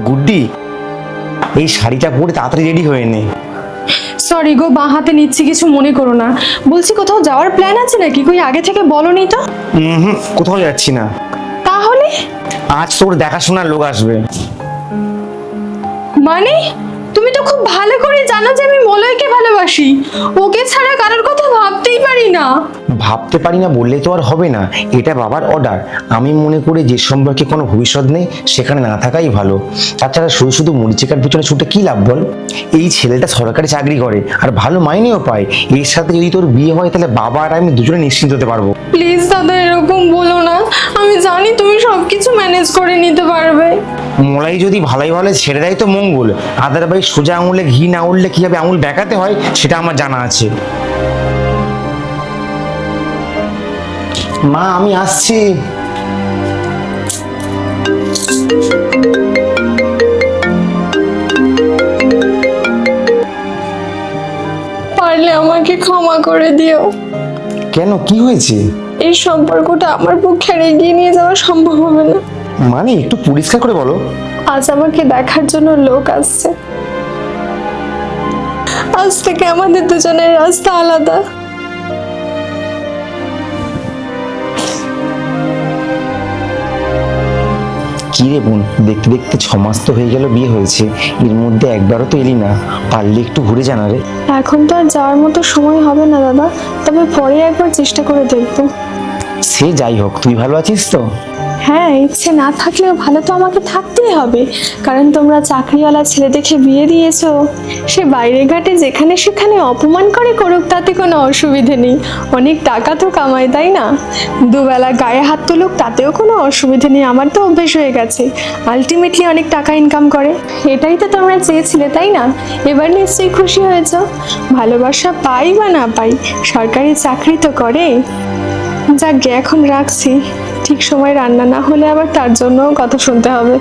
গুড্ডি, এই শাড়িটা পরে তাড়াতাড়ি রেডি হয়ে নে। সরি গো, বাঁ হাতে নিচ্ছি, কিছু মনে করো না। বলছি কোথাও যাওয়ার প্ল্যান আছে নাকি? কই আগে থেকে বলনি তো। কোথাও যাচ্ছি না। তাহলে আজ তোর দেখাশোনার লোক আসবে। মানে তুমি তো খুব ভালো করে জানো যে আমি মলয়কে ভালোবাসি, ওকে ছাড়া কারোর কথা ভাবতেই পারি না। ভাবতে পারি না বললে তো আর হবে না, এটা বাবার অর্ডার। আমি মনে করি যে সম্পর্কে কোনো ভবিষ্যৎ নেই সেখানে না থাকাই ভালো। তাছাড়া শুধু শুধু মরিচিকার পিছনে ছুটে কি লাভ বল? এই ছেলেটা সরকারি চাকরি করে আর ভালো মাইনেও পায়। এর সাথে যদি তোর বিয়ে হয় তাহলে বাবা আর আমি দুজনে নিশ্চিন্ত হতে পারবো। প্লিজ দাদা এরকম বলো না, আমি জানি তুমি সবকিছু ম্যানেজ করে নিতে পারবে। মলাই যদি ভালোই ভালো ছেড়ে দেয় তো মঙ্গল, আদারওয়াইজ সোজা আঙুলে ঘি না উঠলে কিভাবে আঙুল বেঁকাতে হয় সেটা আমার জানা আছে। মা আমি আসছি। পারলে আমাকে ক্ষমা করে দিও। কেন, কি হয়েছে? এই সম্পর্কটা আমার পক্ষে আর এগিয়ে নিয়ে যাওয়া সম্ভব হবে না। মানে একটু পরিষ্কার করে বলো। আজ আমাকে দেখার জন্য লোক আসছে। আজ থেকে আমাদের দুজনের রাস্তা আলাদা। কি রে বোন, দেখতে দেখতে 6 মাস তো হয়ে গেল বিয়ে হয়েছে, এর মধ্যে একবারও তো এলি না। পারলে একটু ঘুরে জানা রে। এখন তো আর যাওয়ার মতো সময় হবে না দাদা, তবে পরে একবার চেষ্টা করে দেখবো। সে যাই হোক, তুই ভালো আছিস তো? হ্যাঁ, ইচ্ছে না থাকলেও ভালো তো আমাকে থাকতেই হবে, কারণ তোমরা চাকরিওয়ালা ছেলে দেখে বিয়ে দিয়েছো। সে বাইরে ঘাটে যেখানে সেখানে অপমান করে করুক, তাতে কোনো অসুবিধে নেই। অনেক টাকা তো কামায়, তাই না? দুবেলা গায়ে হাত তুলুক, তাতেও কোনো অসুবিধে নেই। আমার তো অভ্যেস হয়ে গেছে। আলটিমেটলি অনেক টাকা ইনকাম করে। এটাই তো তোমরা চেয়েছিলে, তাই না? এবার নিশ্চয়ই খুশি হয়েছো। ভালোবাসা পাই বা না পাই, সরকারি চাকরি তো করে। যাক গে, এখন রাখছি। ঠিক সময় রান্না না হলে আবার তার জন্যও কথা শুনতে হবে।